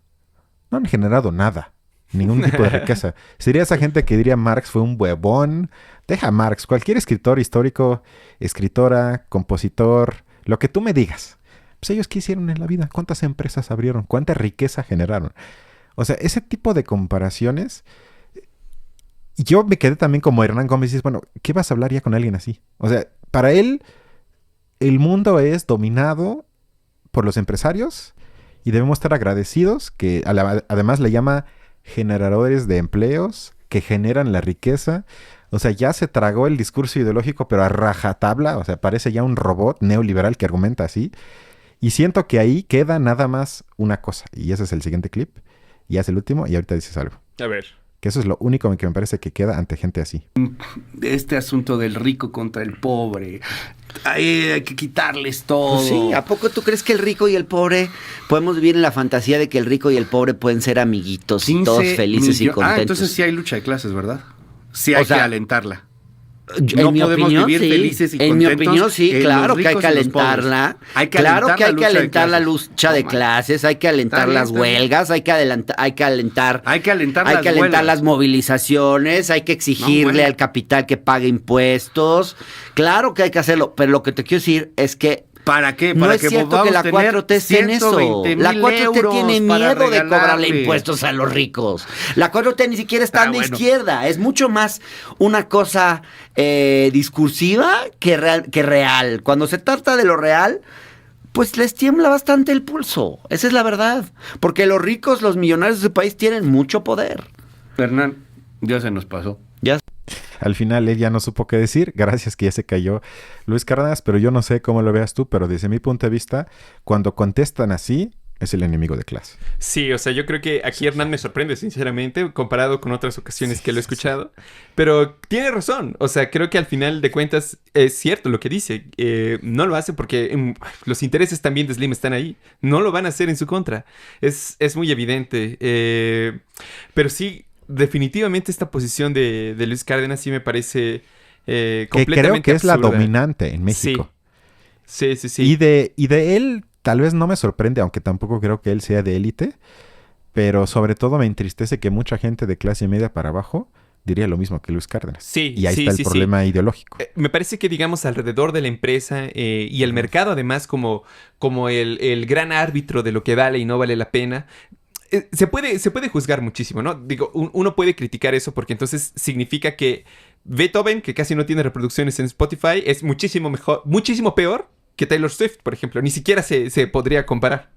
No han generado nada. Ningún tipo de riqueza. Sería esa gente que diría Marx fue un huevón. Deja a Marx. Cualquier escritor histórico, escritora, compositor, lo que tú me digas. Pues ellos, ¿qué hicieron en la vida? ¿Cuántas empresas abrieron? ¿Cuánta riqueza generaron? O sea, ese tipo de comparaciones... Yo me quedé también como Hernán Gómez y dices, bueno, ¿qué vas a hablar ya con alguien así? O sea, para él, el mundo es dominado por los empresarios y debemos estar agradecidos que además le llama generadores de empleos que generan la riqueza. O sea, ya se tragó el discurso ideológico, pero a rajatabla. O sea, parece ya un robot neoliberal que argumenta así. Y siento que ahí queda nada más una cosa. Y ese es el siguiente clip. Y es el último y ahorita dices algo. A ver. Que eso es lo único que me parece que queda ante gente así. Este asunto del rico contra el pobre. Hay que quitarles todo. Pues sí, ¿a poco tú crees que el rico y el pobre podemos vivir en la fantasía de que el rico y el pobre pueden ser amiguitos y todos felices y contentos? Entonces sí hay lucha de clases, ¿verdad? Sí hay que alentarla. En mi opinión, sí. Felices y en mi contentos, opinión, sí, claro que hay que los alentarla. Hay que claro alentar que hay que alentar la de lucha de clases, hay que alentar Está bien, las está bien. huelgas, hay que alentar huelgas. las movilizaciones, hay que exigirle bueno. al capital que pague impuestos. Claro que hay que hacerlo, pero lo que te quiero decir es que ¿Para qué? no Para es que cierto que la podamos 4T esté en eso. 120,000 La 4T euros tiene para miedo de cobrarle regalarle. impuestos a los ricos. La 4T ni siquiera es tan de bueno. izquierda. Es mucho más una cosa discursiva que real. Cuando se trata de lo real, pues les tiembla bastante el pulso. Esa es la verdad. Porque los ricos, los millonarios de ese país tienen mucho poder. Hernán, ya se nos pasó. Al final él ya no supo qué decir, gracias que ya se cayó Luis Cárdenas, pero yo no sé cómo lo veas tú, pero desde mi punto de vista, cuando contestan así, es el enemigo de clase. Sí, o sea, yo creo que aquí Hernán me sorprende, sinceramente, comparado con otras ocasiones que lo he escuchado. Pero tiene razón. O sea, creo que al final de cuentas es cierto lo que dice. No lo hace porque los intereses también de Slim están ahí. No lo van a hacer en su contra. Es muy evidente. Pero sí, definitivamente esta posición de Luis Cárdenas sí me parece completamente que creo que es la absurda. dominante en México. Sí. Y de él tal vez no me sorprende, aunque tampoco creo que él sea de élite, pero sobre todo me entristece que mucha gente de clase media para abajo diría lo mismo que Luis Cárdenas. Sí, y ahí está el problema ideológico. Me parece que, digamos, alrededor de la empresa y el mercado, además, como el gran árbitro de lo que vale y no vale la pena, se puede juzgar muchísimo, ¿no? Digo, uno puede criticar eso porque entonces significa que Beethoven, que casi no tiene reproducciones en Spotify, es muchísimo peor que Taylor Swift, por ejemplo. Ni siquiera se podría comparar.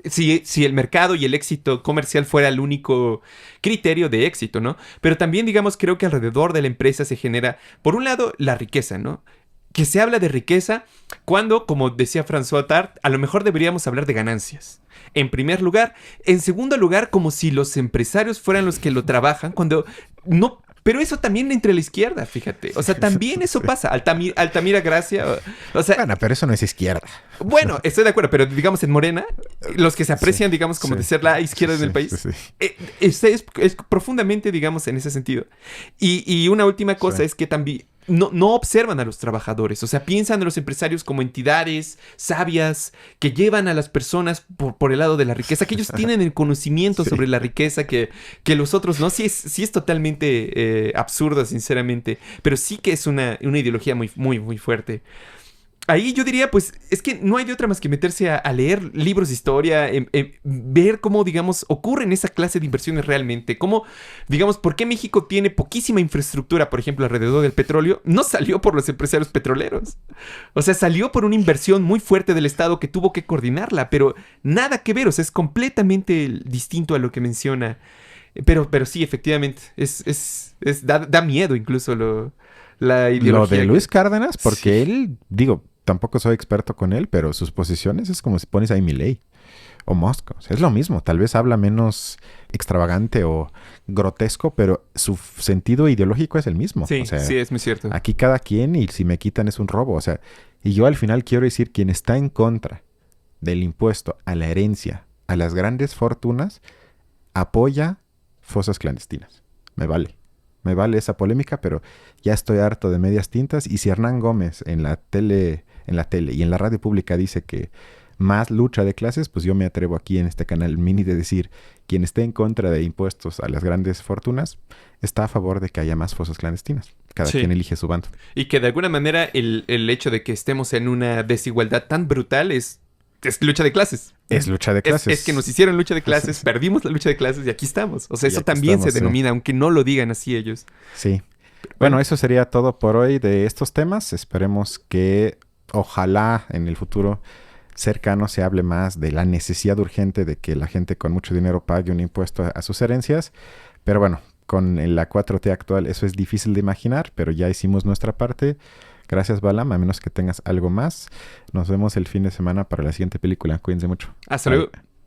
Si el mercado y el éxito comercial fuera el único criterio de éxito, ¿no? Pero también, digamos, creo que alrededor de la empresa se genera, por un lado, la riqueza, ¿no? Que se habla de riqueza cuando, como decía François Tart, a lo mejor deberíamos hablar de ganancias. En primer lugar. En segundo lugar, como si los empresarios fueran los que lo trabajan, cuando no... Pero eso también entre la izquierda, fíjate. O sea, también eso pasa. Altamira Gracia. O sea, bueno, pero eso no es izquierda. Bueno, estoy de acuerdo, pero digamos en Morena, los que se aprecian, digamos, como de ser la izquierda en el país, es profundamente, digamos, en ese sentido. Y una última cosa es que también no observan a los trabajadores. O sea, piensan en los empresarios como entidades sabias que llevan a las personas por el lado de la riqueza, que ellos tienen el conocimiento sobre la riqueza que los otros no. Sí es totalmente absurdo, sinceramente, pero sí que es una ideología muy, muy, muy fuerte. Ahí yo diría, pues, es que no hay de otra más que meterse a leer libros de historia, ver cómo, digamos, ocurren esa clase de inversiones realmente. Cómo, digamos, por qué México tiene poquísima infraestructura, por ejemplo, alrededor del petróleo. No salió por los empresarios petroleros. O sea, salió por una inversión muy fuerte del Estado que tuvo que coordinarla, pero nada que ver. O sea, es completamente distinto a lo que menciona. Pero sí, efectivamente, da miedo incluso la ideología. Lo de Luis Cárdenas, porque él, digo... Tampoco soy experto con él, pero sus posiciones es como si pones ahí Milei. o Musk. O sea, es lo mismo. Tal vez habla menos extravagante o grotesco, pero su sentido ideológico es el mismo. Sí, O sea, sí, es muy cierto. aquí cada quien y si me quitan es un robo. O sea, y yo al final quiero decir, quien está en contra del impuesto a la herencia, a las grandes fortunas, apoya fosas clandestinas. Me vale. Me vale esa polémica, pero ya estoy harto de medias tintas. Y si Hernán Gómez en la tele y en la radio pública dice que más lucha de clases, pues yo me atrevo aquí en este canal mini de decir, quien esté en contra de impuestos a las grandes fortunas, está a favor de que haya más fosas clandestinas. Cada Sí. quien elige su bando. Y que de alguna manera el hecho de que estemos en una desigualdad tan brutal es lucha de clases. Es lucha de clases. Es que nos hicieron lucha de clases, perdimos la lucha de clases y aquí estamos. O sea, Y eso aquí también estamos, se denomina, aunque no lo digan así ellos. Sí. Bueno, eso sería todo por hoy de estos temas. Esperemos que ojalá en el futuro cercano se hable más de la necesidad urgente de que la gente con mucho dinero pague un impuesto a sus herencias. Pero bueno, con la 4T actual eso es difícil de imaginar, pero ya hicimos nuestra parte. Gracias, Balam, a menos que tengas algo más. Nos vemos el fin de semana para la siguiente película. Cuídense mucho. Hasta luego. Bye.